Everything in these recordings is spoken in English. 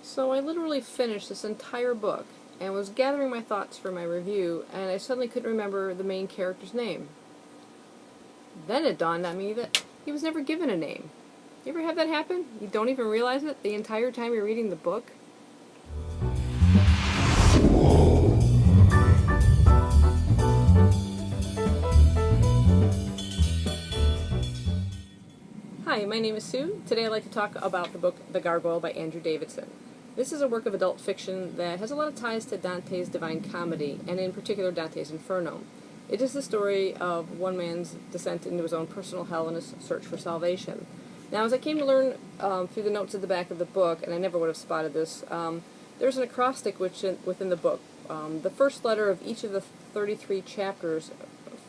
So I literally finished this entire book and was gathering my thoughts for my review, and I suddenly couldn't remember the main character's name. Then it dawned on me that he was never given a name. You ever have that happen? You don't even realize it the entire time you're reading the book? Hi, my name is Sue. Today I'd like to talk about the book The Gargoyle by Andrew Davidson. This is a work of adult fiction that has a lot of ties to Dante's Divine Comedy, and in particular Dante's Inferno. It is the story of one man's descent into his own personal hell and his search for salvation. Now, as I came to learn through the notes at the back of the book, and I never would have spotted this, there's an acrostic within the book. The first letter of each of the 33 chapters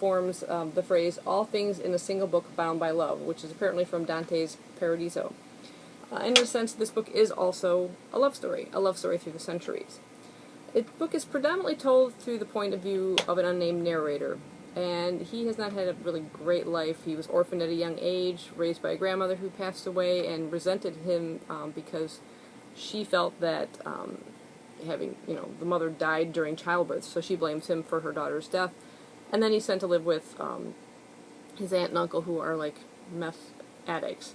forms the phrase, "all things in a single book bound by love," which is apparently from Dante's Paradiso. In a sense, this book is also a love story through the centuries. The book is predominantly told through the point of view of an unnamed narrator, and he has not had a really great life. He was orphaned at a young age, raised by a grandmother who passed away, and resented him because she felt that the mother died during childbirth, so she blames him for her daughter's death. And then he's sent to live with his aunt and uncle, who are like meth addicts.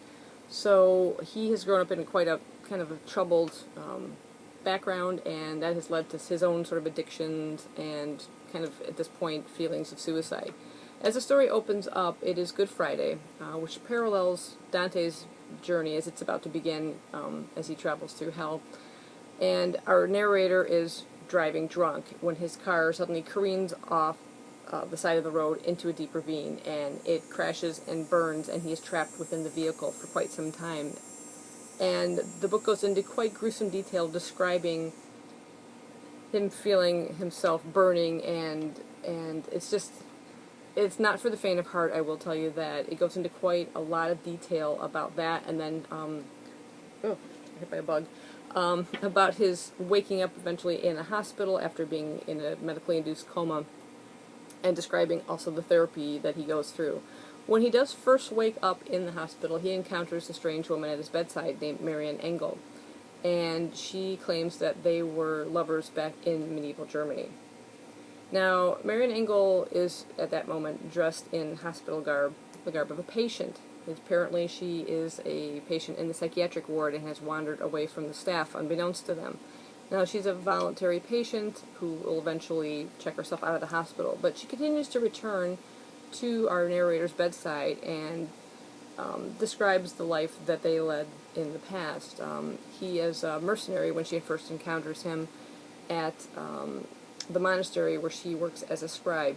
So he has grown up in quite a kind of a troubled background, and that has led to his own sort of addictions and kind of, at this point, feelings of suicide. As the story opens up, it is Good Friday, which parallels Dante's journey as it's about to begin as he travels through hell. And our narrator is driving drunk when his car suddenly careens off the side of the road into a deep ravine, and it crashes and burns, and he is trapped within the vehicle for quite some time. And the book goes into quite gruesome detail describing him feeling himself burning, and it's not for the faint of heart, I will tell you that. It goes into quite a lot of detail about that, and then hit by a bug. About his waking up eventually in a hospital after being in a medically induced coma, and describing also the therapy that he goes through. When he does first wake up in the hospital, he encounters a strange woman at his bedside named Marian Engel, and she claims that they were lovers back in medieval Germany. Now, Marian Engel is, at that moment, dressed in hospital garb, the garb of a patient. Apparently she is a patient in the psychiatric ward and has wandered away from the staff unbeknownst to them. Now, she's a voluntary patient who will eventually check herself out of the hospital, but she continues to return to our narrator's bedside and describes the life that they led in the past. He is a mercenary when she first encounters him at the monastery where she works as a scribe.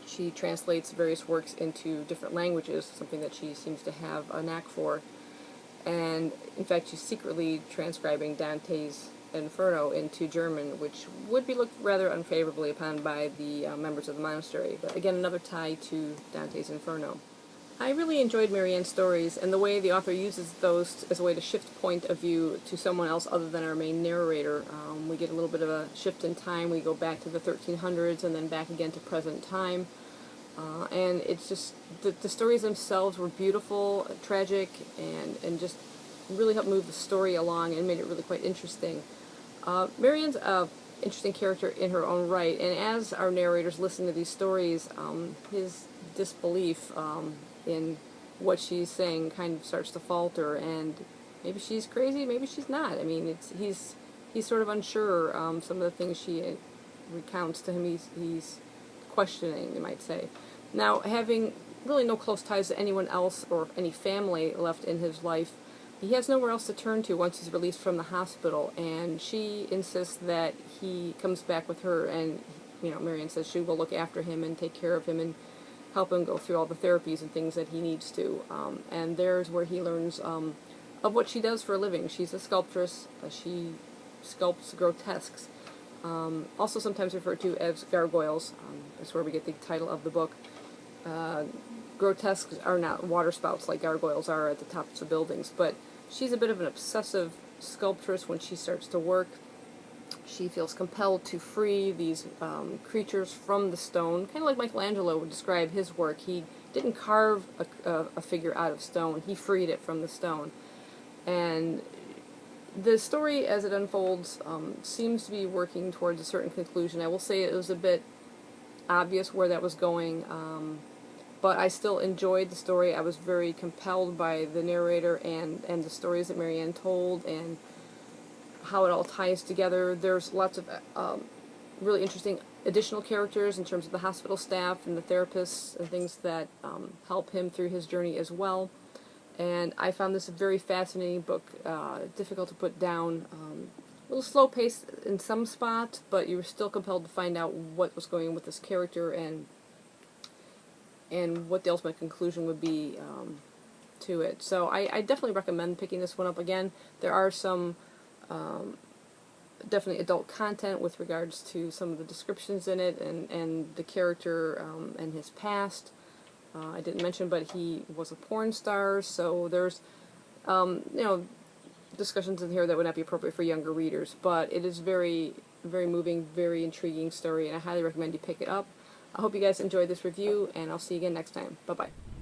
She translates various works into different languages, something that she seems to have a knack for. And, in fact, she's secretly transcribing Dante's Inferno into German, which would be looked rather unfavorably upon by the members of the monastery. But, again, another tie to Dante's Inferno. I really enjoyed Marianne's stories, and the way the author uses those as a way to shift point of view to someone else other than our main narrator. We get a little bit of a shift in time. We go back to the 1300s and then back again to present time. And it's just, the stories themselves were beautiful, tragic, and just really helped move the story along and made it really quite interesting. Marianne's an interesting character in her own right, and as our narrators listen to these stories, his disbelief in what she's saying kind of starts to falter, and maybe she's crazy, maybe she's not. I mean, he's sort of unsure. Some of the things she recounts to him, he's questioning, you might say. Now, having really no close ties to anyone else or any family left in his life, he has nowhere else to turn to once he's released from the hospital, and she insists that he comes back with her, and Marianne says she will look after him and take care of him and help him go through all the therapies and things that he needs to. And there's where he learns of what she does for a living. She's a sculptress. She sculpts grotesques, also sometimes referred to as gargoyles. That's where we get the title of the book. Grotesques are not waterspouts like gargoyles are at the tops of buildings, but she's a bit of an obsessive sculptress when she starts to work. She feels compelled to free these creatures from the stone, kind of like Michelangelo would describe his work. He didn't carve a figure out of stone, he freed it from the stone. And the story, as it unfolds, seems to be working towards a certain conclusion. I will say it was a bit obvious where that was going, but I still enjoyed the story. I was very compelled by the narrator and the stories that Marianne told and how it all ties together. There's lots of really interesting additional characters in terms of the hospital staff and the therapists and things that help him through his journey as well. And I found this a very fascinating book, difficult to put down, a little slow paced in some spots, but you were still compelled to find out what was going on with this character and what the ultimate conclusion would be to it. So I definitely recommend picking this one up again. There are some definitely adult content with regards to some of the descriptions in it and the character and his past. I didn't mention, but he was a porn star, so there's, discussions in here that would not be appropriate for younger readers, but it is very, very moving, very intriguing story, and I highly recommend you pick it up. I hope you guys enjoyed this review, and I'll see you again next time. Bye-bye.